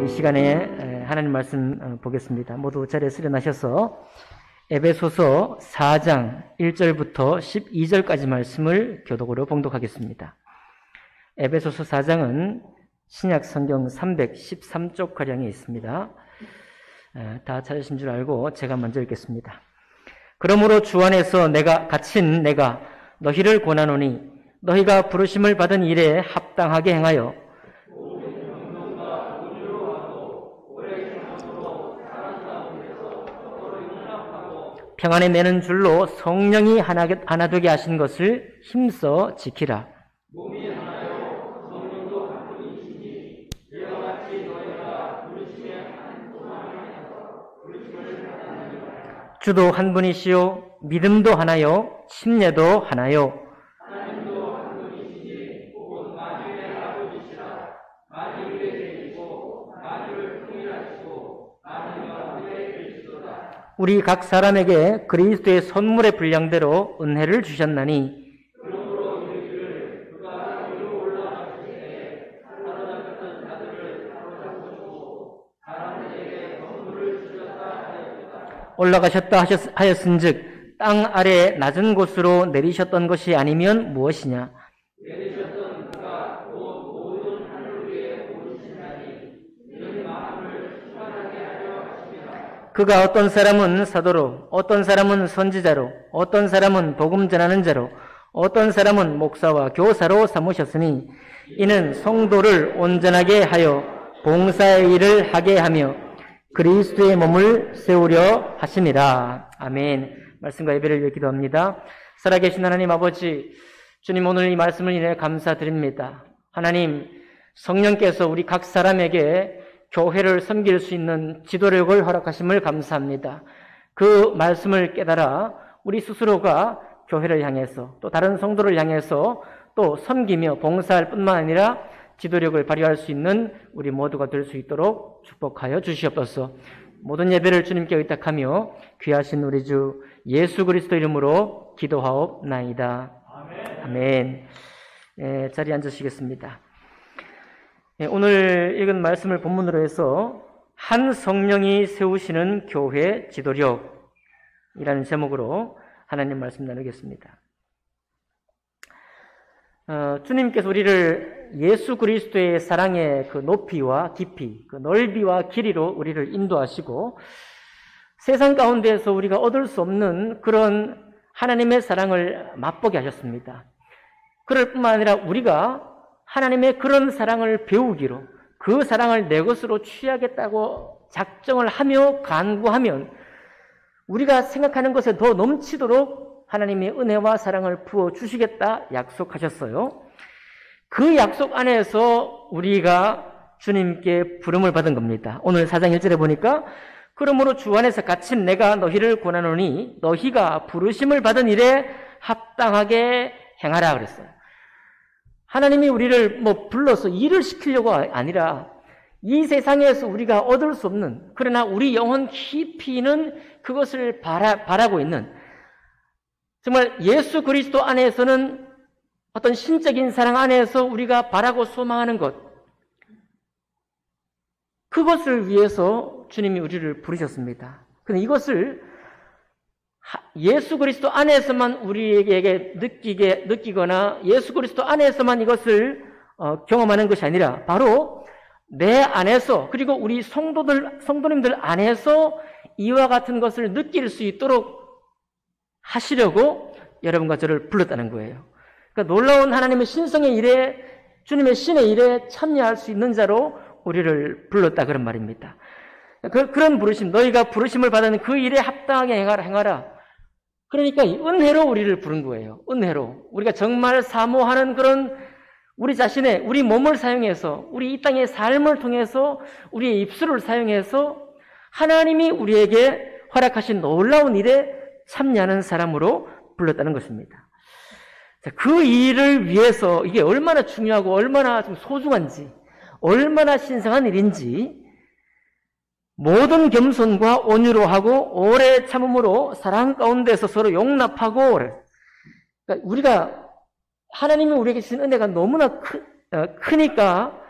이 시간에 하나님 말씀 보겠습니다. 모두 자리에 수련하셔서 에베소서 4장 1절부터 12절까지 말씀을 교독으로 봉독하겠습니다. 에베소서 4장은 신약 성경 313쪽가량에 있습니다. 다 찾으신 줄 알고 제가 먼저 읽겠습니다. 그러므로 주 안에서 갇힌 내가 너희를 권하노니 너희가 부르심을 받은 일에 합당하게 행하여 평안에 매는 줄로 성령이 하나 되게 하신 것을 힘써 지키라. 몸이 하나요 성령도 한 분이시니 이와 같이 너희가 부르심에 한 소망을 부르심을 받았느니라. 주도 한 분이시요 믿음도 하나요 침례도 하나요 하나님도 한 분이시니 곧 만유의 아버지시라. 만유의 계시고 만유를 통일하시고 만유 가운데 계시도다. 우리 각 사람에게 그리스도의 선물의 분량대로 은혜를 주셨나니 그러므로 너희를 그가 위로 올라가실 때 사로잡혔던 자들을 사로잡으시고 사람들에게 선물을 주셨다 하였다. 올라가셨다 하였은즉 땅 아래 낮은 곳으로 내리셨던 것이 아니면 무엇이냐? 내리셨던 그가 곧 모든 하늘 위에 오르시나니 이런 마음을 충만하게 하려 하십니다. 그가 어떤 사람은 사도로, 어떤 사람은 선지자로, 어떤 사람은 복음 전하는 자로, 어떤 사람은 목사와 교사로 삼으셨으니 이는 성도를 온전하게 하여 봉사의 일을 하게 하며 그리스도의 몸을 세우려 하심이라. 아멘. 말씀과 예배를 위해 기도합니다. 살아계신 하나님 아버지, 주님 오늘 이 말씀을 인해 감사드립니다. 하나님, 성령께서 우리 각 사람에게 교회를 섬길 수 있는 지도력을 허락하심을 감사합니다. 그 말씀을 깨달아 우리 스스로가 교회를 향해서 또 다른 성도를 향해서 또 섬기며 봉사할 뿐만 아니라 지도력을 발휘할 수 있는 우리 모두가 될 수 있도록 축복하여 주시옵소서. 모든 예배를 주님께 의탁하며 귀하신 우리 주 예수 그리스도 이름으로 기도하옵나이다. 아멘. 자리에 앉으시겠습니다. 오늘 읽은 말씀을 본문으로 해서 한 성령이 세우시는 교회 지도력이라는 제목으로 하나님 말씀 나누겠습니다. 주님께서 우리를 예수 그리스도의 사랑의 그 높이와 깊이, 그 넓이와 길이로 우리를 인도하시고 세상 가운데에서 우리가 얻을 수 없는 그런 하나님의 사랑을 맛보게 하셨습니다. 그럴 뿐만 아니라 우리가 하나님의 그런 사랑을 배우기로 그 사랑을 내 것으로 취하겠다고 작정을 하며 간구하면 우리가 생각하는 것에 더 넘치도록 하나님의 은혜와 사랑을 부어주시겠다 약속하셨어요. 그 약속 안에서 우리가 주님께 부름을 받은 겁니다. 오늘 4장 1절에 보니까 그러므로 주 안에서 갇힌 내가 너희를 권하노니 너희가 부르심을 받은 일에 합당하게 행하라 그랬어요. 하나님이 우리를 불러서 일을 시키려고 아니라 이 세상에서 우리가 얻을 수 없는 그러나 우리 영혼 깊이는 그것을 바라고 있는 정말 예수 그리스도 안에서는 어떤 신적인 사랑 안에서 우리가 바라고 소망하는 것 그것을 위해서 주님이 우리를 부르셨습니다. 그런데 이것을 예수 그리스도 안에서만 우리에게 느끼거나 예수 그리스도 안에서만 이것을 경험하는 것이 아니라 바로 내 안에서 그리고 우리 성도님들 안에서 이와 같은 것을 느낄 수 있도록 하시려고 여러분과 저를 불렀다는 거예요. 그러니까 놀라운 하나님의 신성의 일에 주님의 신의 일에 참여할 수 있는 자로 우리를 불렀다 그런 말입니다. 그런 부르심, 너희가 부르심을 받은 그 일에 합당하게 행하라. 그러니까 은혜로 우리를 부른 거예요. 은혜로. 우리가 정말 사모하는 그런 우리 자신의, 우리 몸을 사용해서, 우리 이 땅의 삶을 통해서, 우리의 입술을 사용해서 하나님이 우리에게 허락하신 놀라운 일에 참여하는 사람으로 불렀다는 것입니다. 그 일을 위해서 이게 얼마나 중요하고 얼마나 좀 소중한지, 얼마나 신성한 일인지 모든 겸손과 온유로 하고 오래 참음으로 사랑 가운데서 서로 용납하고 그러니까 우리가 하나님이 우리에게 주신 은혜가 너무나 크니까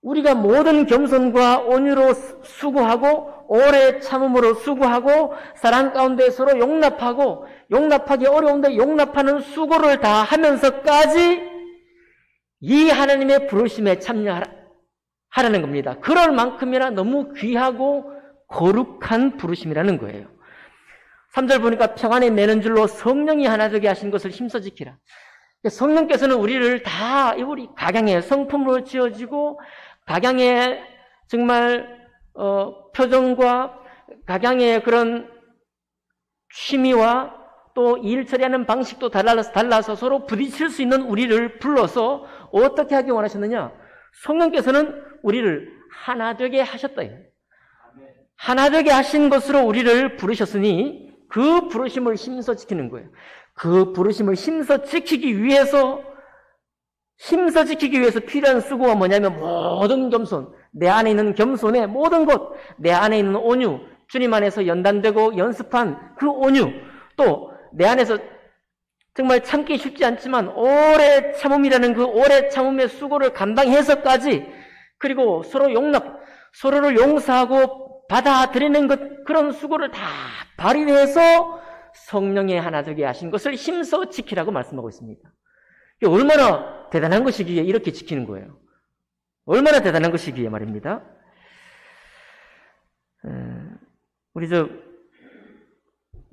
우리가 모든 겸손과 온유로 수고하고 오래 참음으로 수고하고 사랑 가운데 서로 용납하기 어려운데 용납하는 수고를 다 하면서까지 이 하나님의 부르심에 참여하라는 겁니다. 그럴 만큼이나 너무 귀하고 거룩한 부르심이라는 거예요. 3절 보니까 평안에 매는 줄로 성령이 하나 되게 하신 것을 힘써 지키라. 성령께서는 우리를 다 우리 각양의 성품으로 지어지고 각양의 정말 표정과 각양의 그런 취미와 또 일 처리하는 방식도 달라서 서로 부딪힐 수 있는 우리를 불러서 어떻게 하기 원하셨느냐? 성령께서는 우리를 하나 되게 하셨다. 하나 되게 하신 것으로 우리를 부르셨으니 그 부르심을 힘써 지키는 거예요. 그 부르심을 힘써 지키기 위해서 필요한 수고가 뭐냐면 모든 겸손, 내 안에 있는 겸손의 모든 것, 내 안에 있는 온유, 주님 안에서 연단되고 연습한 그 온유, 또 내 안에서 정말 참기 쉽지 않지만 오래 참음이라는 그 오래 참음의 수고를 감당해서까지, 그리고 서로를 용서하고 받아들이는 것, 그런 수고를 다 발휘해서 성령의 하나 되게 하신 것을 힘써 지키라고 말씀하고 있습니다. 얼마나 대단한 것이기에 이렇게 지키는 거예요. 얼마나 대단한 것이기에 말입니다. 우리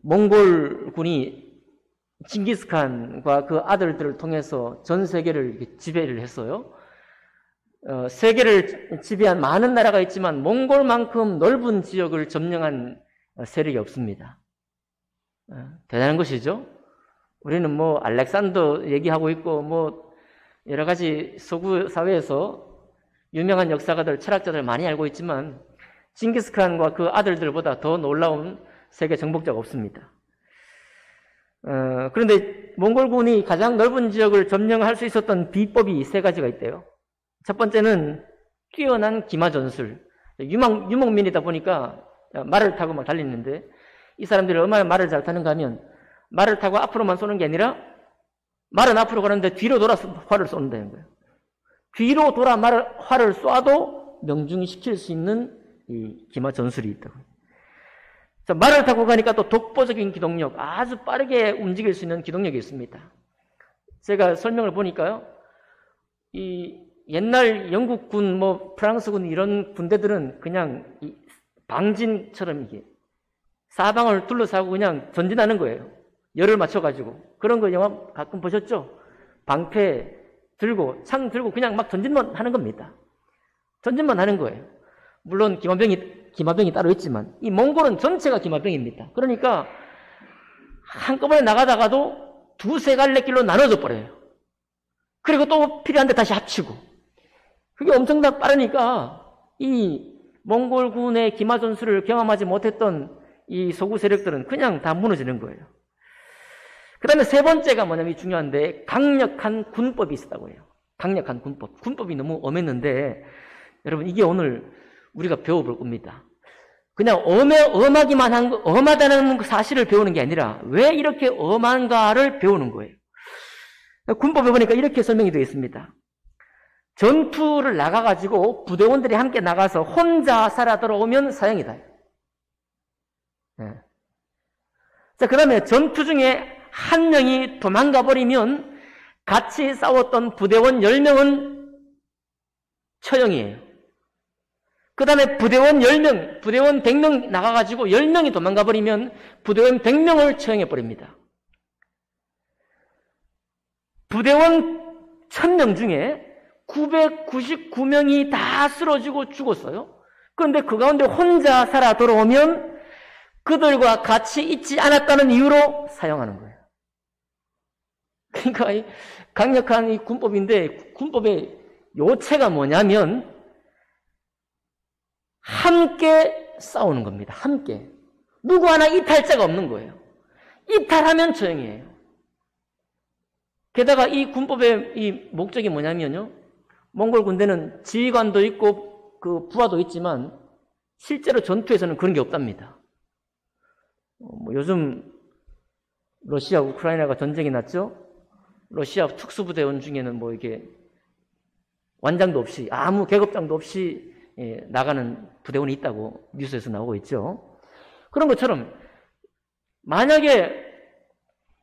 몽골군이 징기스칸과 그 아들들을 통해서 전 세계를 지배를 했어요. 세계를 지배한 많은 나라가 있지만 몽골만큼 넓은 지역을 점령한 세력이 없습니다. 대단한 것이죠. 우리는 뭐 알렉산더 얘기하고 있고 여러 가지 서구 사회에서 유명한 역사가들, 철학자들 많이 알고 있지만 징기스칸과 그 아들들보다 더 놀라운 세계 정복자가 없습니다. 그런데 몽골군이 가장 넓은 지역을 점령할 수 있었던 비법이 세 가지가 있대요. 첫 번째는 뛰어난 기마 전술. 유목민이다 보니까 말을 타고 막 달리는데, 이 사람들이 얼마나 말을 잘 타는가 하면 말을 타고 앞으로만 쏘는 게 아니라 말은 앞으로 가는데 뒤로 돌아서 활을 쏘는다는 거예요. 뒤로 돌아 활을 쏴도 명중히 시킬 수 있는 이 기마 전술이 있다고. 자, 말을 타고 가니까 또 독보적인 기동력, 아주 빠르게 움직일 수 있는 기동력이 있습니다. 제가 설명을 보니까요, 이 옛날 영국군, 프랑스군 이런 군대들은 그냥 이 방진처럼 이게 사방을 둘러싸고 그냥 전진하는 거예요. 열을 맞춰가지고. 그런 거 영화 가끔 보셨죠? 방패 들고, 창 들고 그냥 막 전진만 하는 겁니다. 전진만 하는 거예요. 물론 기마병이 따로 있지만, 이 몽골은 전체가 기마병입니다. 그러니까 한꺼번에 나가다가도 두세 갈래 길로 나눠져 버려요. 그리고 또 필요한데 다시 합치고. 그게 엄청나게 빠르니까 이 몽골군의 기마 전술을 경험하지 못했던 이 서구 세력들은 그냥 다 무너지는 거예요. 그 다음에 세 번째가 뭐냐면 중요한데, 강력한 군법이 있었다고 해요. 강력한 군법. 군법이 너무 엄했는데, 여러분 이게 오늘 우리가 배워볼 겁니다. 그냥 엄하다는 사실을 배우는 게 아니라 왜 이렇게 엄한가를 배우는 거예요. 군법에 보니까 이렇게 설명이 되어 있습니다. 전투를 나가가지고 부대원들이 함께 나가서 혼자 살아 들어오면 사형이다. 네. 자, 그 다음에 전투 중에 한 명이 도망가 버리면 같이 싸웠던 부대원 10명은 처형이에요. 그 다음에 부대원 100명 나가가지고 10명이 도망가 버리면 부대원 100명을 처형해 버립니다. 부대원 1000명 중에 999명이 다 쓰러지고 죽었어요. 그런데 그 가운데 혼자 살아 돌아오면 그들과 같이 있지 않았다는 이유로 사형하는 거예요. 그러니까 이 강력한 이 군법인데, 군법의 요체가 뭐냐면 함께 싸우는 겁니다. 함께. 누구 하나 이탈자가 없는 거예요. 이탈하면 처형이에요. 게다가 이 군법의 이 목적이 뭐냐면요, 몽골 군대는 지휘관도 있고 그 부하도 있지만 실제로 전투에서는 그런 게 없답니다. 요즘 러시아 우크라이나가 전쟁이 났죠. 러시아 특수부대원 중에는 이게 완장도 없이 아무 계급장도 없이 나가는 부대원이 있다고 뉴스에서 나오고 있죠. 그런 것처럼 만약에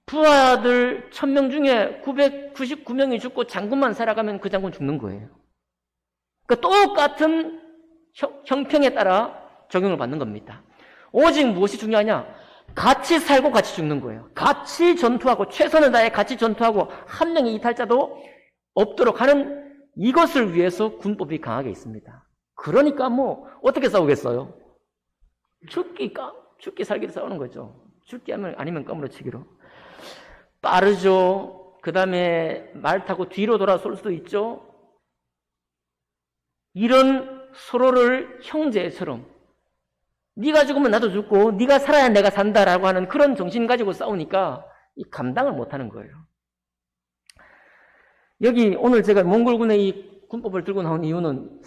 부하들 1000명 중에 999명이 죽고 장군만 살아가면 그 장군 죽는 거예요. 그러니까 똑같은 형평에 따라 적용을 받는 겁니다. 오직 무엇이 중요하냐? 같이 살고 같이 죽는 거예요. 같이 전투하고 최선을 다해 같이 전투하고 한 명의 이탈자도 없도록 하는 이것을 위해서 군법이 강하게 있습니다. 그러니까 뭐 어떻게 싸우겠어요? 죽기 살기로 싸우는 거죠. 죽기 아니면 까무러치기로. 빠르죠. 그 다음에 말 타고 뒤로 돌아 쏠 수도 있죠. 이런 서로를 형제처럼 네가 죽으면 나도 죽고 네가 살아야 내가 산다라고 하는 그런 정신 가지고 싸우니까 이 감당을 못하는 거예요. 여기 오늘 제가 몽골군의 이 군법을 들고 나온 이유는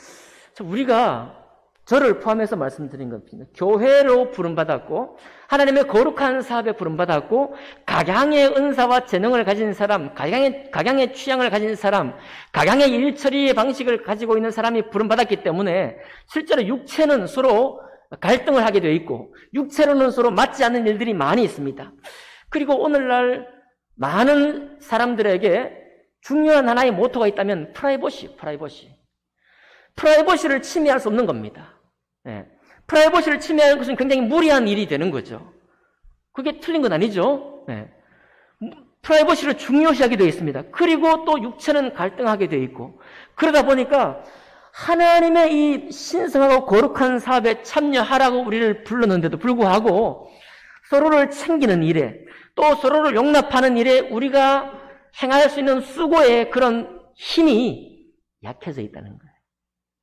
우리가 저를 포함해서 말씀드린 겁니다. 교회로 부름받았고 하나님의 거룩한 사업에 부름받았고 각양의 은사와 재능을 가진 사람, 각양의 취향을 가진 사람, 각양의 일처리의 방식을 가지고 있는 사람이 부름받았기 때문에 실제로 육체는 서로 갈등을 하게 되어 있고 육체로는 서로 맞지 않는 일들이 많이 있습니다. 그리고 오늘날 많은 사람들에게 중요한 하나의 모토가 있다면 프라이버시를 침해할 수 없는 겁니다. 프라이버시를 침해하는 것은 굉장히 무리한 일이 되는 거죠. 그게 틀린 건 아니죠. 프라이버시를 중요시하게 되어 있습니다. 그리고 또 육체는 갈등하게 되어 있고 그러다 보니까 하나님의 이 신성하고 거룩한 사업에 참여하라고 우리를 불렀는데도 불구하고 서로를 챙기는 일에 또 서로를 용납하는 일에 우리가 행할 수 있는 수고의 그런 힘이 약해져 있다는 거예요.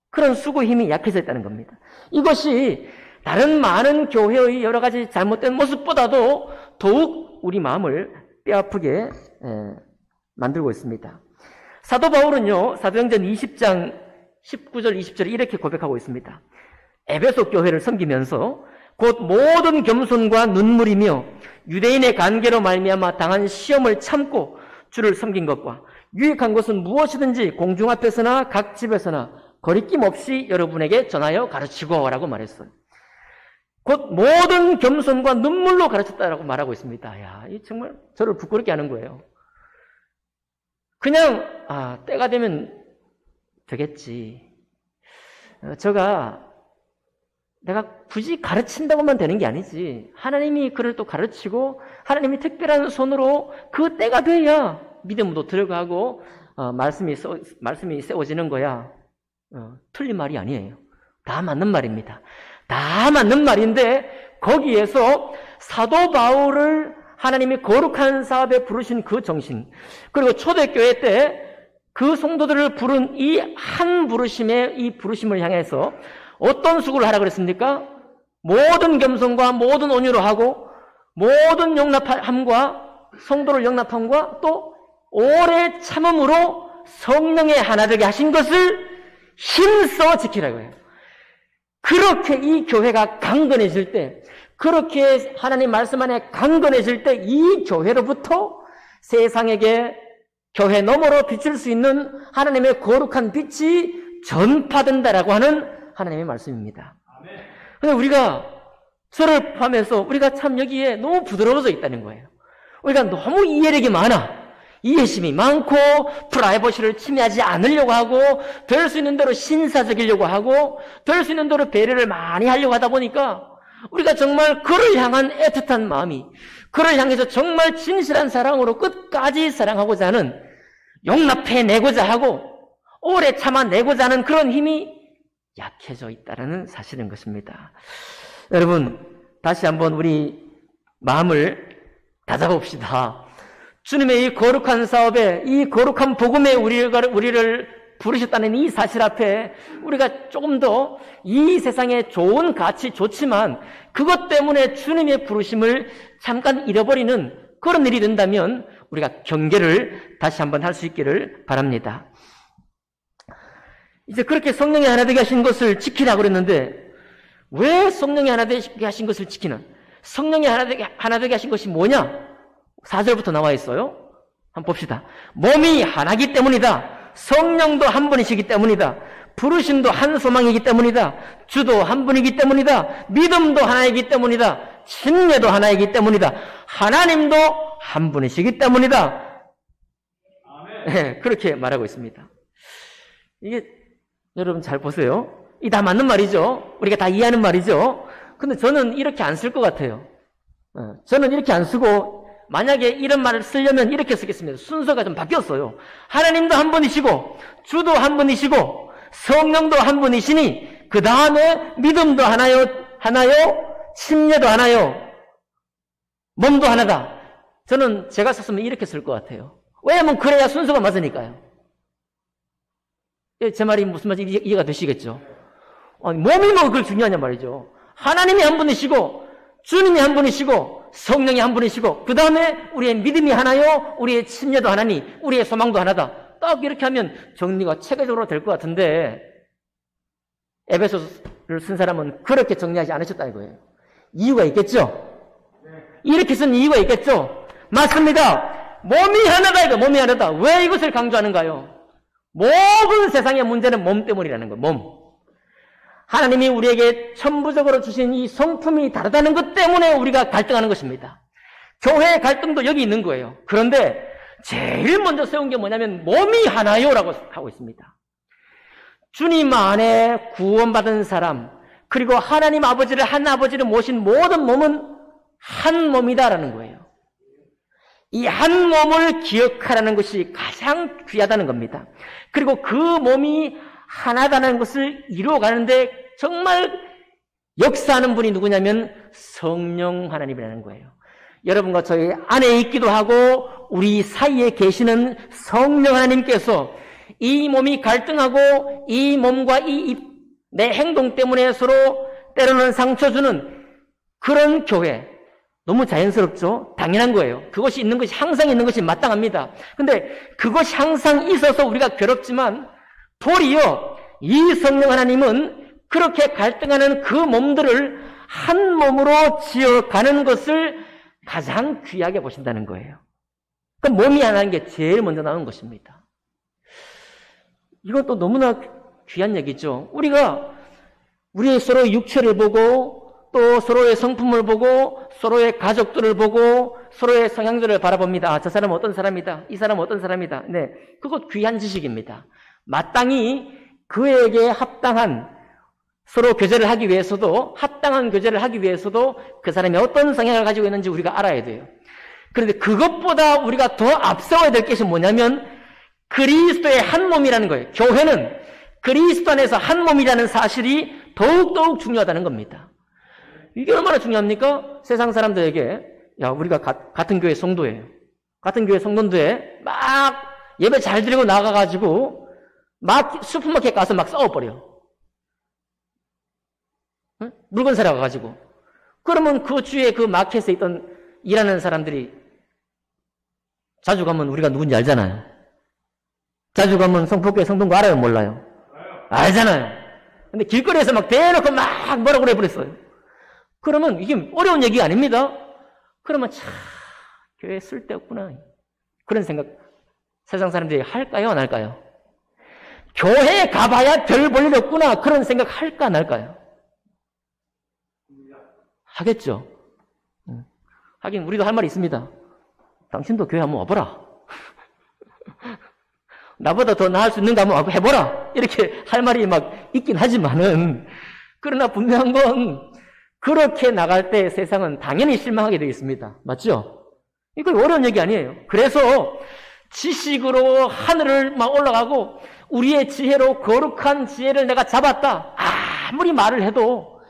그런 수고의 힘이 약해져 있다는 겁니다. 이것이 다른 많은 교회의 여러 가지 잘못된 모습보다도 더욱 우리 마음을 뼈아프게 만들고 있습니다. 사도 바울은요, 사도행전 20장 19절 20절에 이렇게 고백하고 있습니다. 에베소 교회를 섬기면서 곧 모든 겸손과 눈물이며 유대인의 관계로 말미암아 당한 시험을 참고 주를 섬긴 것과 유익한 것은 무엇이든지 공중 앞에서나 각 집에서나 거리낌 없이 여러분에게 전하여 가르치고 라고 말했어요. 곧 모든 겸손과 눈물로 가르쳤다라고 말하고 있습니다. 야, 이 정말 저를 부끄럽게 하는 거예요. 그냥 때가 되면 되겠지. 내가 굳이 가르친다고만 되는 게 아니지. 하나님이 그를 또 가르치고 하나님이 특별한 손으로 그 때가 돼야 믿음도 들어가고 말씀이 세워지는 거야. 틀린 말이 아니에요. 다 맞는 말입니다. 다 맞는 말인데 거기에서 사도 바울을 하나님이 거룩한 사업에 부르신 그 정신, 그리고 초대교회 때 그 성도들을 부른 이 한 부르심의 이 부르심을 향해서 어떤 수고를 하라 그랬습니까? 모든 겸손과 모든 온유로 하고 모든 용납함과 성도를 용납함과 또 오래 참음으로 성령의 하나 되게 하신 것을 힘써 지키라고 해요. 그렇게 이 교회가 강건해질 때, 그렇게 하나님 말씀 안에 강건해질 때 이 교회로부터 세상에게 교회 너머로 비출 수 있는 하나님의 거룩한 빛이 전파된다라고 하는 하나님의 말씀입니다. 그런데 우리가 저를 포함해서 우리가 참 여기에 너무 부드러워져 있다는 거예요. 우리가 너무 이해력이 많아. 이해심이 많고 프라이버시를 침해하지 않으려고 하고 될 수 있는 대로 신사적이려고 하고 될 수 있는 대로 배려를 많이 하려고 하다 보니까 우리가 정말 그를 향한 애틋한 마음이, 그를 향해서 정말 진실한 사랑으로 끝까지 사랑하고자 하는, 용납해내고자 하고 오래 참아내고자 하는 그런 힘이 약해져 있다는 사실인 것입니다. 여러분, 다시 한번 우리 마음을 다잡읍시다. 주님의 이 거룩한 사업에, 이 거룩한 복음에 우리를 부르셨다는 이 사실 앞에 우리가 조금 더 이 세상에 좋은 가치 좋지만 그것 때문에 주님의 부르심을 잠깐 잃어버리는 그런 일이 된다면 우리가 경계를 다시 한번 할 수 있기를 바랍니다. 이제 그렇게 성령이 하나 되게 하신 것을 지키라고 그랬는데 왜 성령이 하나 되게 하신 것을 지키는? 성령이 하나 되게 하신 것이 뭐냐? 4절부터 나와 있어요. 한번 봅시다. 몸이 하나이기 때문이다. 성령도 한 분이시기 때문이다. 부르심도 한 소망이기 때문이다. 주도 한 분이기 때문이다. 믿음도 하나이기 때문이다. 침례도 하나이기 때문이다. 하나님도 한 분이시기 때문이다. 네, 그렇게 말하고 있습니다. 이게 여러분 잘 보세요. 이 다 맞는 말이죠. 우리가 다 이해하는 말이죠. 근데 저는 이렇게 안 쓸 것 같아요. 저는 이렇게 안 쓰고 만약에 이런 말을 쓰려면 이렇게 쓰겠습니다. 순서가 좀 바뀌었어요. 하나님도 한 분이시고 주도 한 분이시고 성령도 한 분이시니 그 다음에 믿음도 하나요? 침례도 하나요? 몸도 하나다. 저는 제가 썼으면 이렇게 쓸 것 같아요. 왜냐면 그래야 순서가 맞으니까요. 제 말이 무슨 말인지 이해가 되시겠죠? 몸이 뭐 그걸 중요하냐 말이죠. 하나님이 한 분이시고 주님이 한 분이시고 성령이 한 분이시고 그 다음에 우리의 믿음이 하나요? 우리의 침례도 하나니 우리의 소망도 하나다. 딱 이렇게 하면 정리가 체계적으로 될 것 같은데 에베소서를 쓴 사람은 그렇게 정리하지 않으셨다 이거예요. 이유가 있겠죠? 이렇게 쓴 이유가 있겠죠? 맞습니다. 몸이 하나다 이거. 몸이 하나다. 왜 이것을 강조하는가요? 모든 세상의 문제는 몸 때문이라는 거예요. 몸. 하나님이 우리에게 천부적으로 주신 이 성품이 다르다는 것 때문에 우리가 갈등하는 것입니다. 교회의 갈등도 여기 있는 거예요. 그런데 제일 먼저 세운 게 뭐냐면 몸이 하나요라고 하고 있습니다. 주님 안에 구원받은 사람 그리고 하나님 아버지를 한 아버지를 모신 모든 몸은 한 몸이다라는 거예요. 이 한 몸을 기억하라는 것이 가장 귀하다는 겁니다. 그리고 그 몸이 하나다는 것을 이루어가는데 정말 역사하는 분이 누구냐면 성령 하나님이라는 거예요. 여러분과 저희 안에 있기도 하고 우리 사이에 계시는 성령 하나님께서 이 몸이 갈등하고 이 몸과 내 행동 때문에 서로 때로는 상처 주는 그런 교회 너무 자연스럽죠? 당연한 거예요. 그것이 있는 것이 항상 있는 것이 마땅합니다. 근데 그것이 항상 있어서 우리가 괴롭지만 도리어 이 성령 하나님은 그렇게 갈등하는 그 몸들을 한 몸으로 지어가는 것을 가장 귀하게 보신다는 거예요. 그 몸이 하나인 게 제일 먼저 나온 것입니다. 이것도 너무나 귀한 얘기죠. 우리가 우리의 서로의 육체를 보고 또 서로의 성품을 보고 서로의 가족들을 보고 서로의 성향들을 바라봅니다. 아, 저 사람은 어떤 사람이다. 이 사람은 어떤 사람이다. 네, 그것 귀한 지식입니다. 마땅히 그에게 합당한 서로 교제를 하기 위해서도 합당한 교제를 하기 위해서도 그 사람이 어떤 성향을 가지고 있는지 우리가 알아야 돼요. 그런데 그것보다 우리가 더 앞서야 될 것이 뭐냐면 그리스도의 한 몸이라는 거예요. 교회는 그리스도 안에서 한 몸이라는 사실이 더욱더욱 중요하다는 겁니다. 이게 얼마나 중요합니까? 세상 사람들에게 야 우리가 같은 교회 성도예요. 같은 교회 성도인데 막 예배 잘 드리고 나가가지고 막 슈퍼마켓 가서 막 싸워버려. 응? 물건 사러 가가지고. 그러면 그 주에 그 마켓에 있던 일하는 사람들이 자주 가면 우리가 누군지 알잖아요. 자주 가면 성폭교회 성도인 거 알아요? 몰라요? 알잖아요. 근데 길거리에서 막 대놓고 막 뭐라고 해버렸어요. 그러면 이게 어려운 얘기 아닙니다. 그러면 참 교회 쓸데없구나. 그런 생각 세상 사람들이 할까요? 안 할까요? 교회에 가봐야 별 볼 일 없구나. 그런 생각 할까 안 할까요? 하겠죠. 하긴 우리도 할 말이 있습니다. 당신도 교회 한번 와보라. 나보다 더 나을 수 있는 거 한번 해보라. 이렇게 할 말이 막 있긴 하지만은 그러나 분명한 건 그렇게 나갈 때 세상은 당연히 실망하게 되겠습니다. 맞죠? 이거 어려운 얘기 아니에요. 그래서 지식으로 하늘을 막 올라가고 우리의 지혜로 거룩한 지혜를 내가 잡았다. 아무리 말을 해도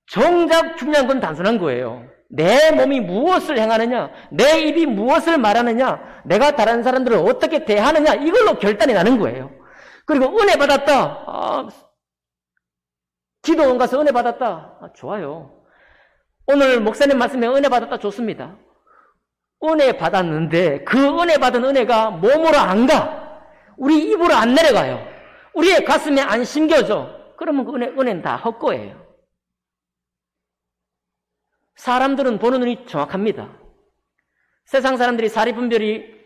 정작 중요한 건 단순한 거예요. 내 몸이 무엇을 행하느냐, 내 입이 무엇을 말하느냐, 내가 다른 사람들을 어떻게 대하느냐 이걸로 결단이 나는 거예요. 그리고 은혜 받았다. 기도원 가서 은혜 받았다. 좋아요. 오늘 목사님 말씀에 은혜 받았다. 좋습니다. 은혜 받았는데 그 은혜 받은 은혜가 몸으로 안 가. 우리 입으로 안 내려가요. 우리의 가슴에 안 심겨져. 그러면 그 은혜는 다 헛거예요. 사람들은 보는 눈이 정확합니다. 세상 사람들이 사리분별을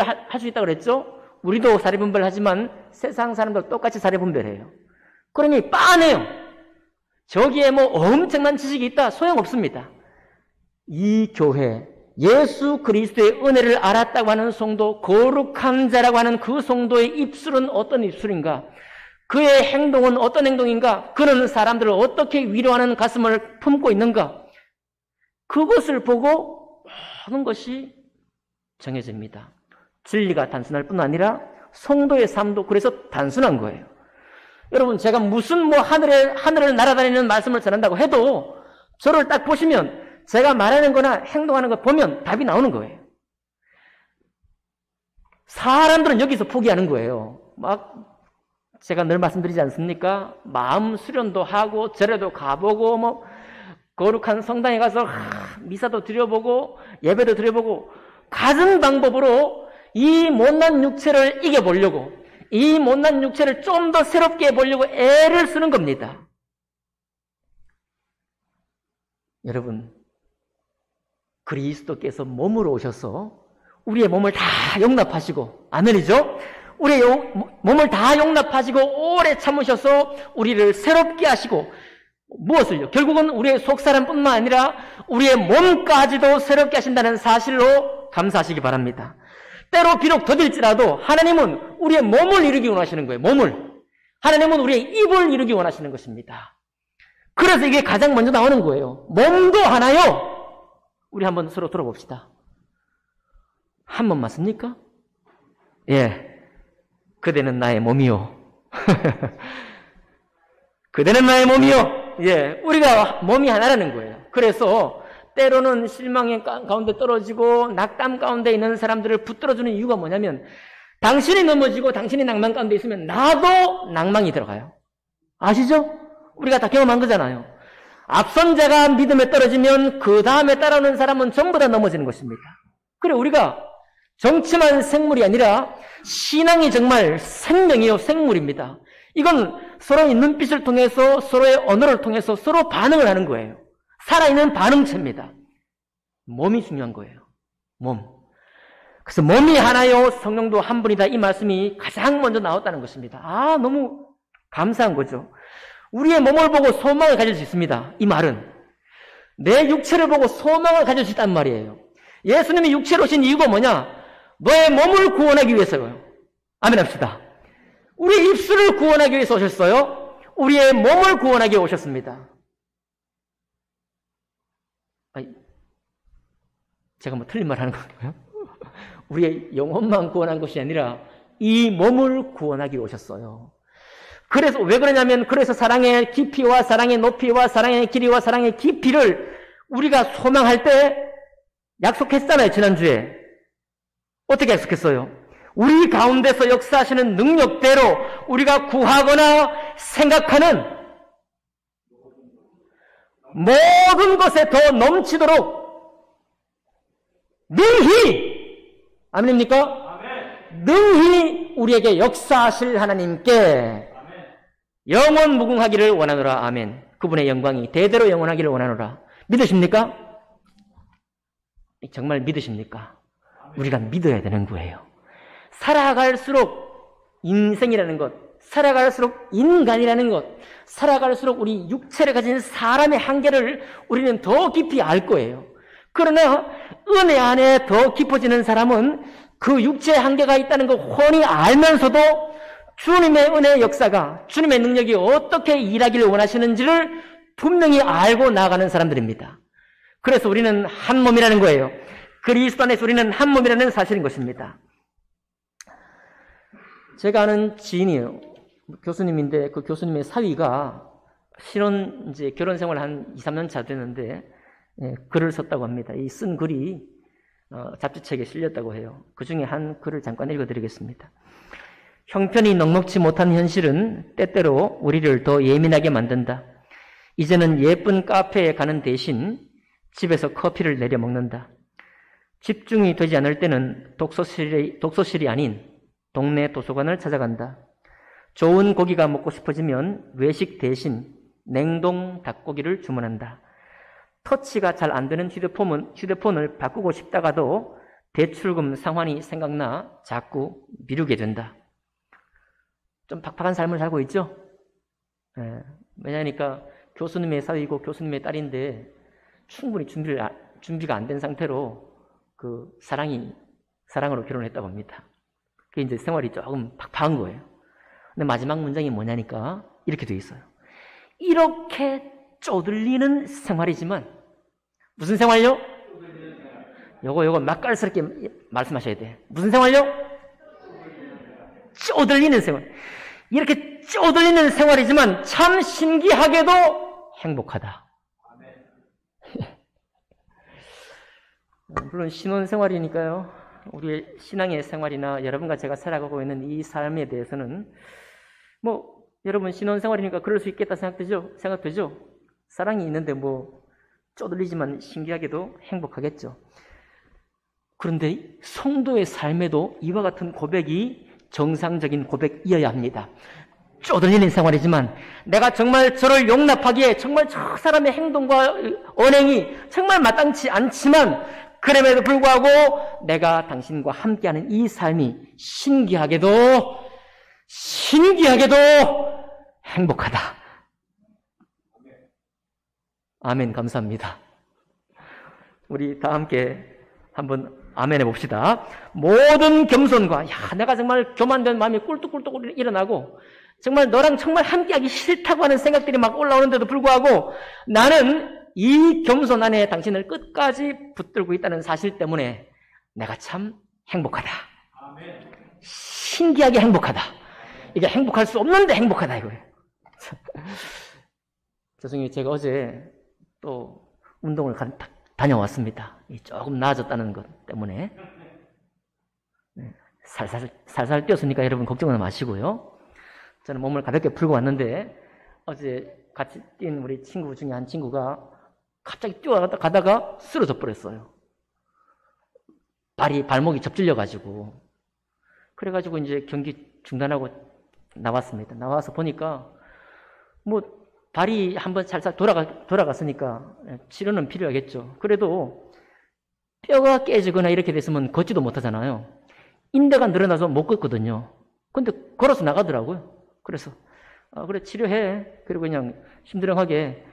할 수 있다고 그랬죠? 우리도 사리분별하지만 세상 사람도 똑같이 사리분별해요. 그러니 빤해요. 저기에 뭐 엄청난 지식이 있다. 소용없습니다. 이 교회, 예수 그리스도의 은혜를 알았다고 하는 성도, 거룩한 자라고 하는 그 성도의 입술은 어떤 입술인가? 그의 행동은 어떤 행동인가? 그는 사람들을 어떻게 위로하는 가슴을 품고 있는가? 그것을 보고 모든 것이 정해집니다. 진리가 단순할 뿐 아니라 성도의 삶도 그래서 단순한 거예요. 여러분, 제가 무슨 하늘을 날아다니는 말씀을 전한다고 해도 저를 딱 보시면 제가 말하는 거나 행동하는 거 보면 답이 나오는 거예요. 사람들은 여기서 포기하는 거예요. 제가 늘 말씀드리지 않습니까? 마음 수련도 하고 절에도 가보고 거룩한 성당에 가서 미사도 드려보고 예배도 드려보고 갖은 방법으로 이 못난 육체를 이겨보려고, 이 못난 육체를 좀 더 새롭게 해보려고 애를 쓰는 겁니다. 여러분, 그리스도께서 몸으로 오셔서 우리의 몸을 다 용납하시고, 아멘이죠? 우리의 몸을 다 용납하시고 오래 참으셔서 우리를 새롭게 하시고, 무엇을요? 결국은 우리의 속사람뿐만 아니라 우리의 몸까지도 새롭게 하신다는 사실로 감사하시기 바랍니다. 때로 비록 더딜지라도 하나님은 우리의 몸을 이루기 원하시는 거예요. 몸을. 하나님은 우리의 입을 이루기 원하시는 것입니다. 그래서 이게 가장 먼저 나오는 거예요. 몸도 하나요? 우리 한번 서로 들어봅시다. 한 몸 맞습니까? 예. 그대는 나의 몸이요. 그대는 나의 몸이요. 예. 우리가 몸이 하나라는 거예요. 그래서 때로는 실망의 가운데 떨어지고 낙담 가운데 있는 사람들을 붙들어주는 이유가 뭐냐면, 당신이 넘어지고 당신이 낭만 가운데 있으면 나도 낭망이 들어가요. 아시죠? 우리가 다 경험한 거잖아요. 앞선 자가 믿음에 떨어지면 그 다음에 따라오는 사람은 전부 다 넘어지는 것입니다. 그래, 우리가 정치만 생물이 아니라 신앙이 정말 생명이요, 생물입니다. 이건 서로의 눈빛을 통해서, 서로의 언어를 통해서 서로 반응을 하는 거예요. 살아있는 반응체입니다. 몸이 중요한 거예요. 몸. 그래서 몸이 하나요, 성령도 한 분이다. 이 말씀이 가장 먼저 나왔다는 것입니다. 너무 감사한 거죠. 우리의 몸을 보고 소망을 가질 수 있습니다. 이 말은 내 육체를 보고 소망을 가질 수 있단 말이에요. 예수님이 육체로 오신 이유가 뭐냐? 너의 몸을 구원하기 위해서요. 아멘 합시다. 우리의 입술을 구원하기 위해서 오셨어요. 우리의 몸을 구원하기 위해 오셨습니다. 제가 뭐 틀린 말 하는 건가요? 우리의 영혼만 구원한 것이 아니라 이 몸을 구원하기 위해 오셨어요. 그래서 왜 그러냐면, 그래서 사랑의 깊이와 사랑의 높이와 사랑의 길이와 사랑의 깊이를 우리가 소망할 때 약속했잖아요. 지난주에 어떻게 약속했어요? 우리 가운데서 역사하시는 능력대로 우리가 구하거나 생각하는 모든 것에 더 넘치도록 능히, 아멘입니까? 아멘. 능히 우리에게 역사하실 하나님께 영원 무궁하기를 원하노라. 아멘. 그분의 영광이 대대로 영원하기를 원하노라. 믿으십니까? 정말 믿으십니까? 우리가 믿어야 되는 거예요. 살아갈수록 인생이라는 것, 살아갈수록 인간이라는 것, 살아갈수록 우리 육체를 가진 사람의 한계를 우리는 더 깊이 알 거예요. 그러나 은혜 안에 더 깊어지는 사람은 그 육체의 한계가 있다는 걸 훤히 알면서도 주님의 은혜의 역사가, 주님의 능력이 어떻게 일하기를 원하시는지를 분명히 알고 나아가는 사람들입니다. 그래서 우리는 한 몸이라는 거예요. 그리스도 안에서 우리는 한 몸이라는 사실인 것입니다. 제가 아는 지인이에요. 교수님인데 그 교수님의 사위가 신혼 이제 결혼 생활 한 2, 3년 차 됐는데 글을 썼다고 합니다. 이 쓴 글이 잡지책에 실렸다고 해요. 그 중에 한 글을 잠깐 읽어드리겠습니다. 형편이 넉넉지 못한 현실은 때때로 우리를 더 예민하게 만든다. 이제는 예쁜 카페에 가는 대신 집에서 커피를 내려 먹는다. 집중이 되지 않을 때는 독서실이 아닌 동네 도서관을 찾아간다. 좋은 고기가 먹고 싶어지면 외식 대신 냉동 닭고기를 주문한다. 터치가 잘 안 되는 휴대폰을 바꾸고 싶다가도 대출금 상환이 생각나 자꾸 미루게 된다. 좀 팍팍한 삶을 살고 있죠? 왜냐니까 교수님의 사위고 교수님의 딸인데 충분히 준비가 안 된 상태로 그 사랑으로 결혼했다고 합니다. 그게 이제 생활이 조금 팍팍한 거예요. 근데 마지막 문장이 뭐냐니까 이렇게 돼 있어요. 이렇게 쪼들리는 생활이지만 무슨 생활요? 요거 맛깔스럽게 말씀하셔야 돼. 무슨 생활요? 쪼들리는 생활. 이렇게 쪼들리는 생활이지만 참 신기하게도 행복하다. 물론 신혼생활이니까요. 우리 신앙의 생활이나 여러분과 제가 살아가고 있는 이 삶에 대해서는 여러분 신혼생활이니까 그럴 수 있겠다 생각되죠? 사랑이 있는데 쪼들리지만 신기하게도 행복하겠죠. 그런데 성도의 삶에도 이와 같은 고백이 정상적인 고백이어야 합니다. 쪼들리는 생활이지만 내가 정말 저를 용납하기에 정말 저 사람의 행동과 언행이 정말 마땅치 않지만 그럼에도 불구하고 내가 당신과 함께하는 이 삶이 신기하게도 행복하다. 아멘. 감사합니다. 우리 다 함께 한번 아멘 해봅시다. 모든 겸손과 내가 정말 교만된 마음이 꿀뚝꿀뚝 일어나고 정말 너랑 정말 함께하기 싫다고 하는 생각들이 막 올라오는데도 불구하고 나는 이 겸손 안에 당신을 끝까지 붙들고 있다는 사실 때문에 내가 참 행복하다. 아멘. 신기하게 행복하다. 이게 행복할 수 없는데 행복하다 이거예요. 죄송해요. 제가 어제 또 운동을 다녀왔습니다. 조금 나아졌다는 것 때문에. 살살 뛰었으니까 여러분 걱정은 마시고요. 저는 몸을 가볍게 풀고 왔는데 어제 같이 뛴 우리 친구 중에 한 친구가 갑자기 뛰어가다가 쓰러져 버렸어요. 발목이 접질려가지고. 그래가지고 이제 경기 중단하고 나왔습니다. 나와서 보니까 발이 한번 살살 돌아갔으니까 치료는 필요하겠죠. 그래도 뼈가 깨지거나 이렇게 됐으면 걷지도 못하잖아요. 인대가 늘어나서 못 걷거든요. 근데 걸어서 나가더라고요. 그래서 그래 치료해. 그리고 그냥 심드렁하게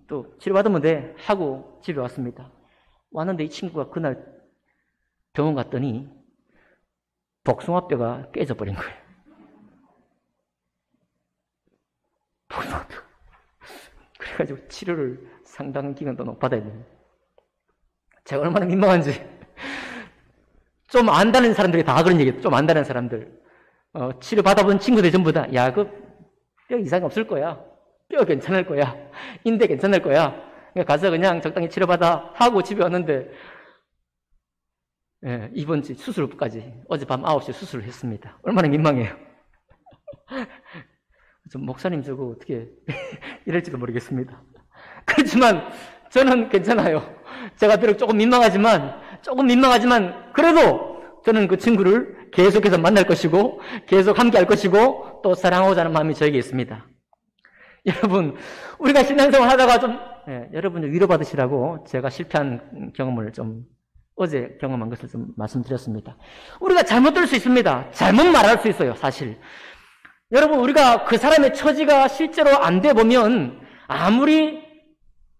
또 치료받으면 돼 하고 집에 왔습니다. 왔는데 이 친구가 그날 병원 갔더니 복숭아뼈가 깨져버린 거예요. 복숭아뼈. 그래가지고 치료를 상당한 기간 동안 받아야 됩니다. 제가 얼마나 민망한지. 좀 안다는 사람들이 다 그런 얘기예요. 좀 안다는 사람들. 치료 받아본 친구들 전부 다, 뼈 이상 없을 거야. 뼈 괜찮을 거야. 인대 괜찮을 거야. 그러니까 가서 그냥 적당히 치료받아 하고 집에 왔는데, 이번 주 수술까지 어젯밤 9시에 수술을 했습니다. 얼마나 민망해요. 목사님 저거 어떻게 이럴지도 모르겠습니다. 그렇지만 저는 괜찮아요. 제가 비록 조금 민망하지만 그래도 저는 그 친구를 계속해서 만날 것이고 계속 함께 할 것이고 또 사랑하고자 하는 마음이 저에게 있습니다. 여러분, 우리가 신앙생활 하다가 여러분 위로받으시라고 제가 실패한 경험을 어제 경험한 것을 좀 말씀드렸습니다. 우리가 잘못될 수 있습니다. 잘못 말할 수 있어요, 사실. 여러분, 우리가 그 사람의 처지가 실제로 안 돼 보면 아무리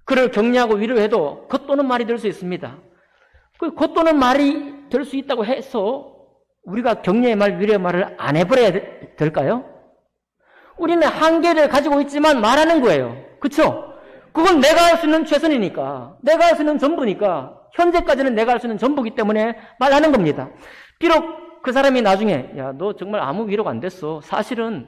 그를 격려하고 위로해도 겉도는 말이 될 수 있습니다. 그 겉도는 말이 될 수 있다고 해서 우리가 격려의 말, 위로의 말을 안 해버려야 될까요? 우리는 한계를 가지고 있지만 말하는 거예요. 그쵸? 그건 내가 할 수 있는 최선이니까, 내가 할 수 있는 전부니까, 현재까지는 내가 할 수 있는 전부기 때문에 말하는 겁니다. 비록 그 사람이 나중에 너 정말 아무 위로가 안 됐어. 사실은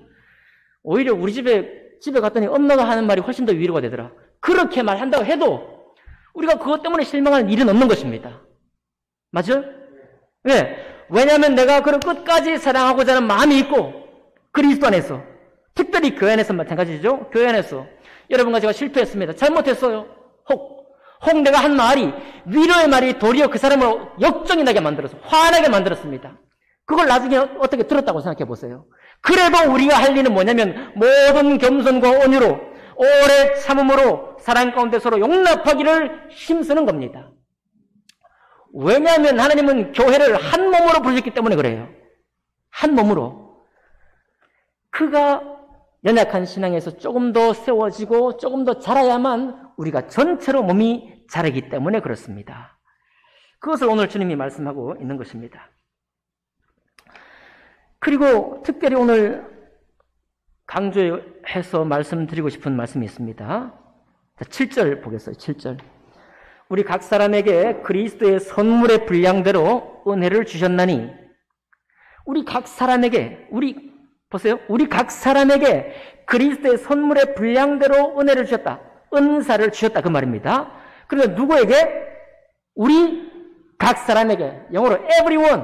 오히려 우리 집에 갔더니 엄마가 하는 말이 훨씬 더 위로가 되더라. 그렇게 말한다고 해도 우리가 그것 때문에 실망하는 일은 없는 것입니다. 맞죠? 왜? 왜냐하면 내가 그를 끝까지 사랑하고자 하는 마음이 있고 그리스도 안에서, 특별히 교회 안에서 마찬가지죠. 교회 안에서 여러분과 제가 실패했습니다. 잘못했어요. 혹 내가 한 말이, 위로의 말이 도리어 그 사람을 역정이 나게 만들어서 화나게 만들었습니다. 그걸 나중에 어떻게 들었다고 생각해 보세요. 그래도 우리가 할 일은 뭐냐면 모든 겸손과 온유로 오래 참음으로 사랑 가운데 서로 용납하기를 힘쓰는 겁니다. 왜냐하면 하나님은 교회를 한 몸으로 부르셨기 때문에 그래요. 한 몸으로. 그가 연약한 신앙에서 조금 더 세워지고 조금 더 자라야만 우리가 전체로 몸이 자라기 때문에 그렇습니다. 그것을 오늘 주님이 말씀하고 있는 것입니다. 그리고 특별히 오늘 강조해서 말씀드리고 싶은 말씀이 있습니다. 7절 보겠어요. 7절. 우리 각 사람에게 그리스도의 선물의 분량대로 은혜를 주셨나니, 우리 각 사람에게, 보세요. 우리 각 사람에게 그리스도의 선물의 분량대로 은혜를 주셨다. 은사를 주셨다. 그 말입니다. 그러니까 누구에게? 우리 각 사람에게. 영어로 everyone.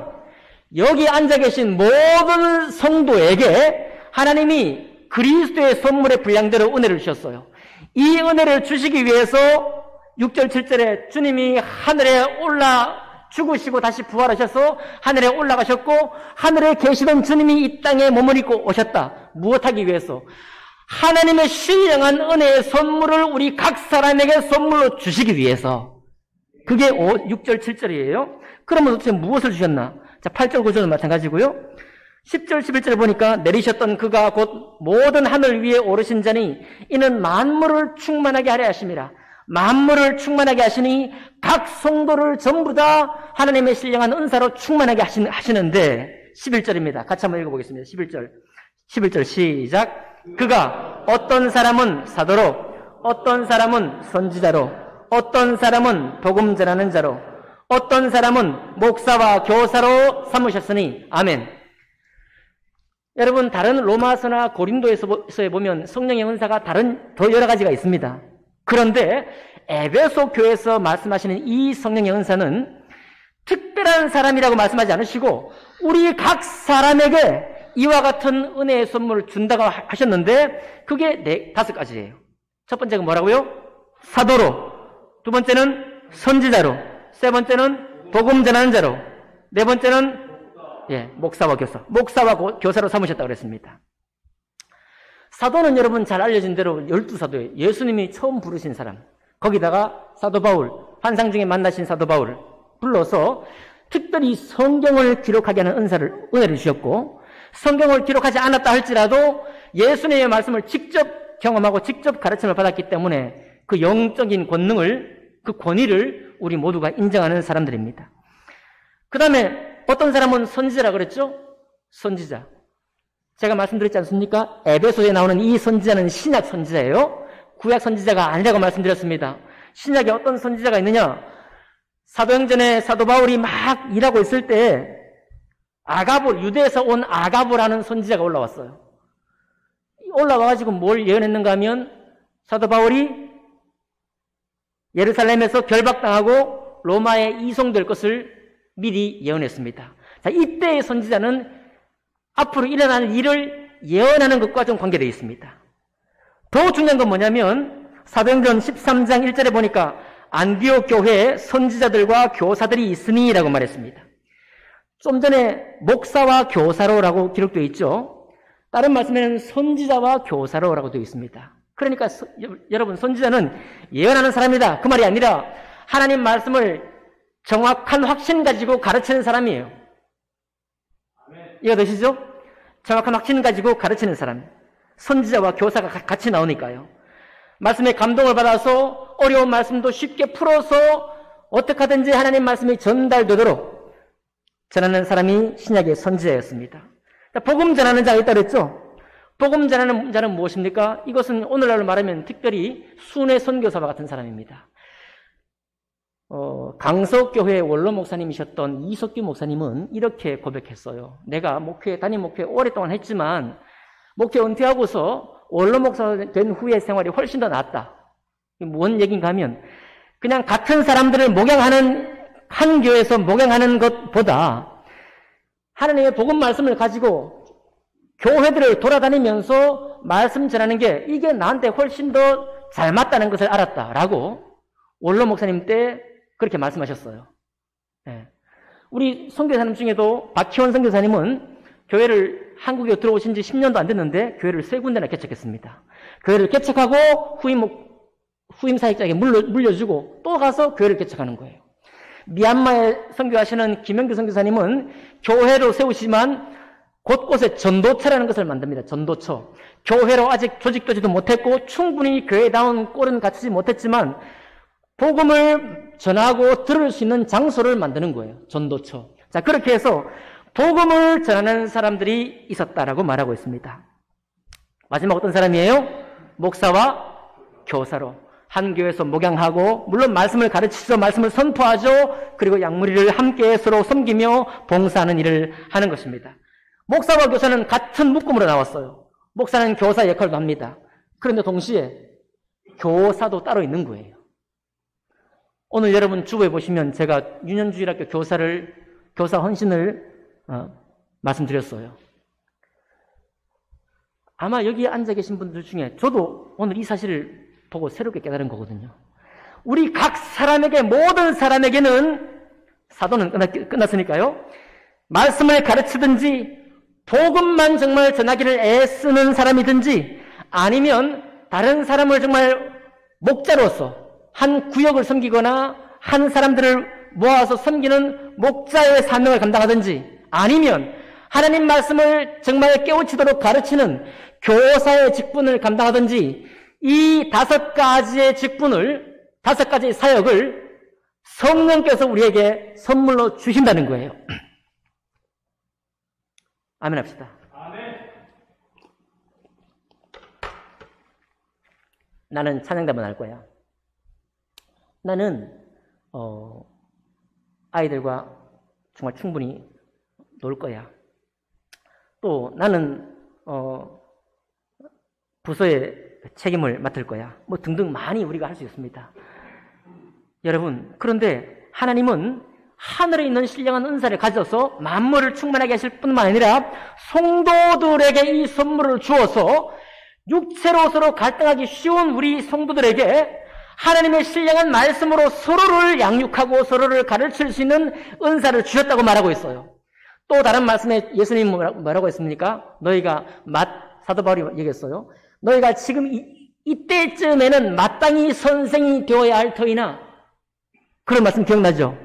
여기 앉아 계신 모든 성도에게 하나님이 그리스도의 선물의 분량대로 은혜를 주셨어요. 이 은혜를 주시기 위해서 6절, 7절에 주님이 하늘에 죽으시고 다시 부활하셔서 하늘에 올라가셨고, 하늘에 계시던 주님이 이 땅에 몸을 입고 오셨다. 무엇하기 위해서? 하나님의 신령한 은혜의 선물을 우리 각 사람에게 선물로 주시기 위해서. 그게 6절, 7절이에요. 그러면 도대체 무엇을 주셨나? 자, 8절, 9절은 마찬가지고요. 10절, 11절 보니까 내리셨던 그가 곧 모든 하늘 위에 오르신 자니 이는 만물을 충만하게 하려 하심이라. 만물을 충만하게 하시니 각 성도를 전부 다 하나님의 신령한 은사로 충만하게 하시는데, 11절입니다. 같이 한번 읽어보겠습니다. 11절 시작. 그가 어떤 사람은 사도로, 어떤 사람은 선지자로, 어떤 사람은 복음 전하는 자로, 어떤 사람은 목사와 교사로 삼으셨으니. 아멘. 여러분, 다른 로마서나 고린도에서에 보면 성령의 은사가 더 여러 가지가 있습니다. 그런데 에베소 교회에서 말씀하시는 이 성령의 은사는 특별한 사람이라고 말씀하지 않으시고 우리 각 사람에게 이와 같은 은혜의 선물을 준다고 하셨는데, 그게 5가지예요. 첫 번째가 뭐라고요? 사도로, 두 번째는 선지자로, 세 번째는 복음 전하는 자로, 네 번째는 목사와 교사로 삼으셨다고 그랬습니다. 사도는 여러분 잘 알려진 대로 12사도예요. 예수님이 처음 부르신 사람. 거기다가 사도 바울, 환상 중에 만나신 사도 바울을 불러서 특별히 성경을 기록하게 하는 은혜를 주셨고, 성경을 기록하지 않았다 할지라도 예수님의 말씀을 직접 경험하고 직접 가르침을 받았기 때문에 그 영적인 그 권위를 우리 모두가 인정하는 사람들입니다. 그 다음에 어떤 사람은 선지자라 그랬죠? 선지자. 제가 말씀드렸지 않습니까? 에베소에 나오는 이 선지자는 신약 선지자예요. 구약 선지자가 아니라고 말씀드렸습니다. 신약에 어떤 선지자가 있느냐? 사도행전에 사도 바울이 막 일하고 있을 때 유대에서 온 아가보라는 선지자가 올라왔어요. 올라와가지고 뭘 예언했는가 하면 사도 바울이 예루살렘에서 결박당하고 로마에 이송될 것을 미리 예언했습니다. 자, 이때의 선지자는 앞으로 일어날 일을 예언하는 것과 좀 관계되어 있습니다. 더 중요한 건 뭐냐면 사도행전 13장 1절에 보니까 안디옥 교회에 선지자들과 교사들이 있으니 라고 말했습니다. 좀 전에 목사와 교사로라고 기록되어 있죠. 다른 말씀에는 선지자와 교사로라고 되어 있습니다. 그러니까 여러분, 선지자는 예언하는 사람이다, 그 말이 아니라 하나님 말씀을 정확한 확신 가지고 가르치는 사람이에요. 이해되시죠? 정확한 확신 가지고 가르치는 사람. 선지자와 교사가 같이 나오니까요. 말씀에 감동을 받아서 어려운 말씀도 쉽게 풀어서 어떻게 하든지 하나님 말씀이 전달되도록 전하는 사람이 신약의 선지자였습니다. 복음 전하는 자가 있다고 했죠? 복음 전하는 자는 무엇입니까? 이것은 오늘날로 말하면 특별히 순회 선교사와 같은 사람입니다. 강석교회 원로 목사님이셨던 이석규 목사님은 이렇게 고백했어요. 내가 담임 목회 오랫동안 했지만 목회 은퇴하고서 원로 목사 된 후의 생활이 훨씬 더 낫다. 뭔 얘기인가 하면 그냥 같은 사람들을 한 교회에서 목양하는 것보다 하나님의 복음 말씀을 가지고 교회들을 돌아다니면서 말씀 전하는 게 이게 나한테 훨씬 더 잘 맞다는 것을 알았다라고 원로 목사님 때 그렇게 말씀하셨어요. 우리 선교사님 중에도 박희원 선교사님은 교회를 한국에 들어오신 지 10년도 안 됐는데 교회를 3군데나 개척했습니다. 교회를 개척하고 후임 사역자에게 물려주고 또 가서 교회를 개척하는 거예요. 미얀마에 선교하시는 김영규 선교사님은 교회로 세우시지만 곳곳에 전도처라는 것을 만듭니다. 전도처. 교회로 아직 조직되지도 못했고 충분히 교회다운 꼴은 갖추지 못했지만 복음을 전하고 들을 수 있는 장소를 만드는 거예요. 전도처. 자, 그렇게 해서 복음을 전하는 사람들이 있었다라고 말하고 있습니다. 마지막 어떤 사람이에요? 목사와 교사로. 한 교회에서 목양하고 물론 말씀을 가르치죠. 말씀을 선포하죠. 그리고 양무리를 함께 서로 섬기며 봉사하는 일을 하는 것입니다. 목사와 교사는 같은 묶음으로 나왔어요. 목사는 교사 역할도 합니다. 그런데 동시에 교사도 따로 있는 거예요. 오늘 여러분 주보에 보시면 제가 유년주일학교 교사 헌신을 말씀드렸어요. 아마 여기 앉아 계신 분들 중에 저도 오늘 이 사실을 보고 새롭게 깨달은 거거든요. 우리 각 사람에게, 모든 사람에게는 사도는 끝났으니까요. 말씀을 가르치든지 복음만 정말 전하기를 애쓰는 사람이든지 아니면 다른 사람을 정말 목자로서 한 구역을 섬기거나 한 사람들을 모아서 섬기는 목자의 사명을 감당하든지 아니면 하나님 말씀을 정말 깨우치도록 가르치는 교사의 직분을 감당하든지 이 5가지의 직분을, 5가지의 사역을 성령께서 우리에게 선물로 주신다는 거예요. 아멘 합시다. 아멘. 나는 찬양대만 할 거야. 나는 아이들과 정말 충분히 놀 거야. 또 나는 부서의 책임을 맡을 거야. 뭐 등등 많이 우리가 할 수 있습니다. 여러분, 그런데 하나님은 하늘에 있는 신령한 은사를 가져서 만물을 충만하게 하실 뿐만 아니라 성도들에게 이 선물을 주어서 육체로 서로 갈등하기 쉬운 우리 성도들에게 하나님의 신령한 말씀으로 서로를 양육하고 서로를 가르칠 수 있는 은사를 주셨다고 말하고 있어요. 또 다른 말씀에 예수님이 뭐라고 했습니까? 너희가 사도 바울이 얘기했어요. 너희가 지금 이때쯤에는 마땅히 선생이 되어야 할 터이나, 그런 말씀 기억나죠?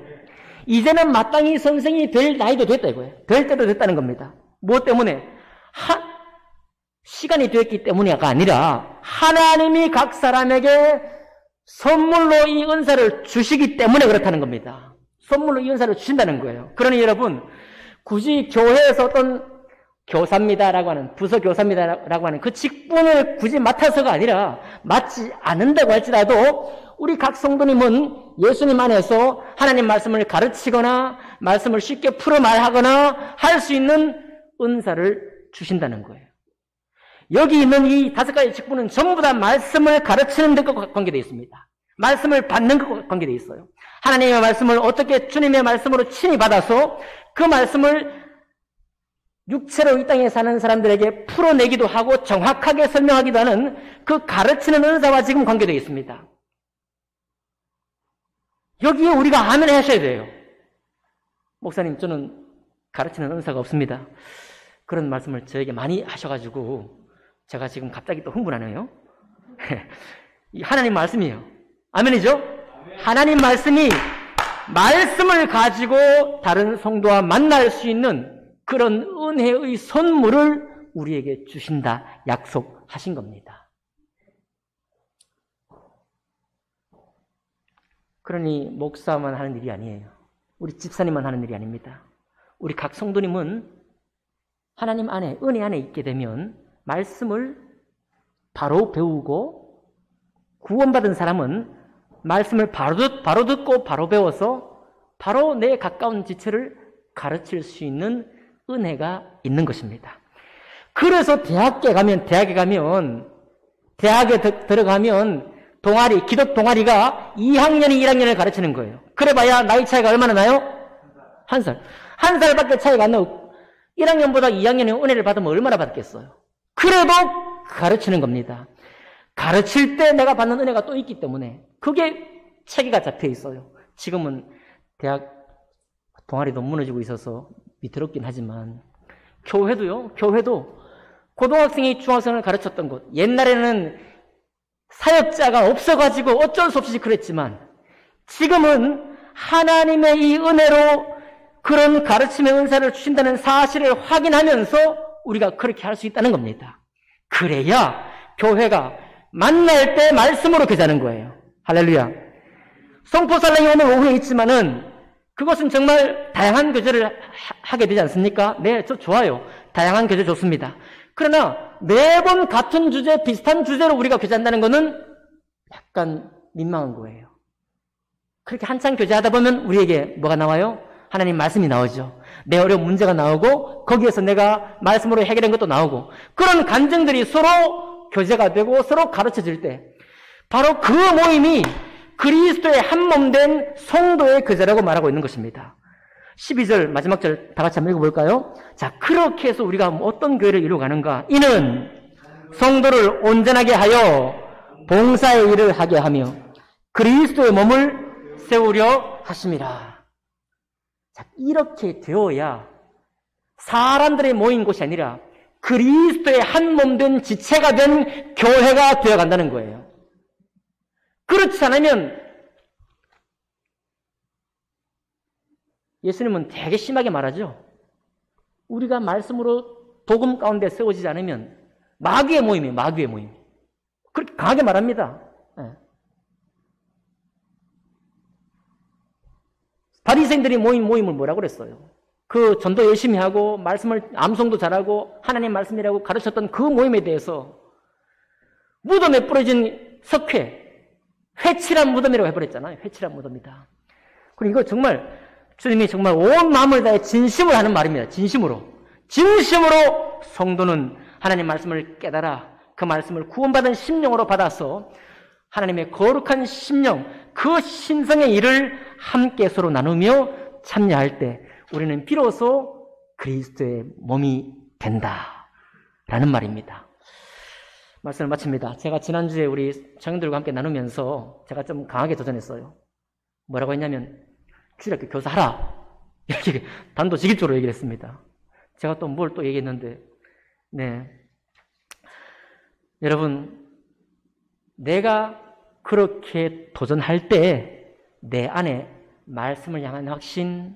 이제는 마땅히 선생이 될 나이도 됐다 이거예요. 될 때도 됐다는 겁니다. 무엇 때문에? 시간이 되었기 때문이가 아니라 하나님이 각 사람에게 선물로 이 은사를 주시기 때문에 그렇다는 겁니다. 선물로 이 은사를 주신다는 거예요. 그러니 여러분, 굳이 교회에서 어떤 교사입니다라고 하는, 부서 교사입니다라고 하는 그 직분을 굳이 맡아서가 아니라 맡지 않는다고 할지라도 우리 각 성도님은 예수님 안에서 하나님 말씀을 가르치거나 말씀을 쉽게 풀어 말하거나 할 수 있는 은사를 주신다는 거예요. 여기 있는 이 5가지 직분은 전부 다 말씀을 가르치는 것과 관계되어 있습니다. 말씀을 받는 것과 관계되어 있어요. 하나님의 말씀을 어떻게 주님의 말씀으로 친히 받아서 그 말씀을 육체로 이 땅에 사는 사람들에게 풀어내기도 하고 정확하게 설명하기도 하는 그 가르치는 은사와 지금 관계되어 있습니다. 여기에 우리가 아멘 하셔야 돼요. 목사님, 저는 가르치는 은사가 없습니다. 그런 말씀을 저에게 많이 하셔가지고 제가 지금 갑자기 또 흥분하네요. 하나님 말씀이에요. 아멘이죠? 하나님 말씀이 말씀을 가지고 다른 성도와 만날 수 있는 그런 은혜의 선물을 우리에게 주신다 약속하신 겁니다. 그러니 목사만 하는 일이 아니에요. 우리 집사님만 하는 일이 아닙니다. 우리 각 성도님은 하나님 안에, 은혜 안에 있게 되면 말씀을 바로 배우고, 구원받은 사람은 말씀을 바로 듣고 바로 배워서 바로 내 가까운 지체를 가르칠 수 있는 은혜가 있는 것입니다. 그래서 대학에 가면 기독 동아리가 2학년이 1학년을 가르치는 거예요. 그래봐야 나이 차이가 얼마나 나요? 1살. 1살밖에 차이가 안 나고 1학년보다 2학년의 은혜를 받으면 얼마나 받겠어요? 그래도 가르치는 겁니다. 가르칠 때 내가 받는 은혜가 또 있기 때문에 그게 체계가 잡혀 있어요. 지금은 대학 동아리도 무너지고 있어서 위태롭긴 하지만 교회도 고등학생이 중학생을 가르쳤던 것, 옛날에는 사역자가 없어가지고 어쩔 수 없이 그랬지만 지금은 하나님의 이 은혜로 그런 가르침의 은사를 주신다는 사실을 확인하면서 우리가 그렇게 할 수 있다는 겁니다. 그래야 교회가 만날 때 말씀으로 교제하는 거예요. 할렐루야. 성포살랑이 오늘 오후에 있지만은 그것은 정말 다양한 교제를 하게 되지 않습니까? 네, 저 좋아요. 다양한 교제 좋습니다. 그러나 매번 같은 주제, 비슷한 주제로 우리가 교제한다는 것은 약간 민망한 거예요. 그렇게 한참 교제하다 보면 우리에게 뭐가 나와요? 하나님 말씀이 나오죠. 내 어려운 문제가 나오고 거기에서 내가 말씀으로 해결한 것도 나오고 그런 간증들이 서로 교제가 되고 서로 가르쳐질 때 바로 그 모임이 그리스도의 한 몸 된 성도의 교제라고 말하고 있는 것입니다. 12절 마지막 절 다 같이 한번 읽어볼까요? 자, 그렇게 해서 우리가 어떤 교회를 이루어가는가? 이는 성도를 온전하게 하여 봉사의 일을 하게 하며 그리스도의 몸을 세우려 하심이라. 자, 이렇게 되어야 사람들의 모인 곳이 아니라 그리스도의 한 몸 된 지체가 된 교회가 되어간다는 거예요. 그렇지 않으면 예수님은 되게 심하게 말하죠. 우리가 말씀으로 복음 가운데 세워지지 않으면 마귀의 모임이에요. 마귀의 모임. 그렇게 강하게 말합니다. 네. 바리새인들이 모인 모임을 뭐라고 그랬어요? 그 전도 열심히 하고 말씀을 암송도 잘하고 하나님 말씀이라고 가르쳤던 그 모임에 대해서 무덤에 뿌려진 석회, 회칠한 무덤이라고 해버렸잖아요. 회칠한 무덤이다. 그리고 이거 정말 주님이 정말 온 마음을 다해 진심으로 하는 말입니다. 진심으로 성도는 하나님 말씀을 깨달아 그 말씀을 구원받은 심령으로 받아서 하나님의 거룩한 심령, 그 신성의 일을 함께 서로 나누며 참여할 때 우리는 비로소 그리스도의 몸이 된다라는 말입니다. 말씀을 마칩니다. 제가 지난주에 우리 청년들과 함께 나누면서 제가 좀 강하게 도전했어요. 뭐라고 했냐면 주일학교 교사하라. 이렇게 단도직입적으로 얘기를 했습니다. 제가 또 뭘 또 얘기했는데 네, 여러분 내가 그렇게 도전할 때 내 안에 말씀을 향한 확신,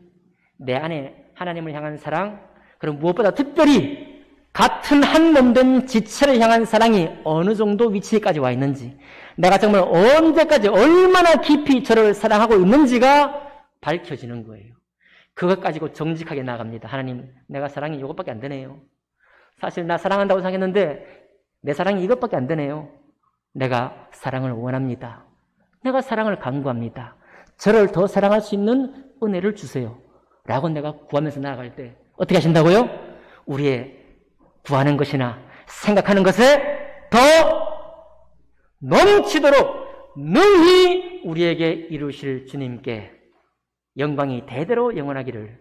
내 안에 하나님을 향한 사랑, 그리고 무엇보다 특별히 같은 한 몸 된 지체를 향한 사랑이 어느 정도 위치까지 와 있는지, 내가 정말 언제까지 얼마나 깊이 저를 사랑하고 있는지가 밝혀지는 거예요. 그것 가지고 정직하게 나아갑니다. 하나님, 내가 사랑이 이것밖에 안 되네요. 사실 나 사랑한다고 생각했는데 내 사랑이 이것밖에 안 되네요. 내가 사랑을 원합니다. 내가 사랑을 간구합니다. 저를 더 사랑할 수 있는 은혜를 주세요. 라고 내가 구하면서 나아갈 때 어떻게 하신다고요? 우리의 구하는 것이나 생각하는 것에 더 넘치도록 능히 우리에게 이루실 주님께 영광이 대대로 영원하기를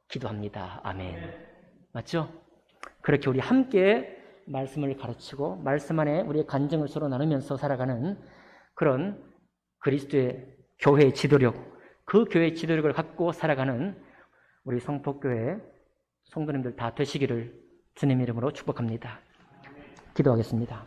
기도합니다. 아멘. 맞죠? 그렇게 우리 함께 말씀을 가르치고 말씀 안에 우리의 간증을 서로 나누면서 살아가는 그런 그리스도의 교회의 지도력, 그 교회의 지도력을 갖고 살아가는 우리 성폭교회 성도님들 다 되시기를 주님 이름으로 축복합니다. 기도하겠습니다.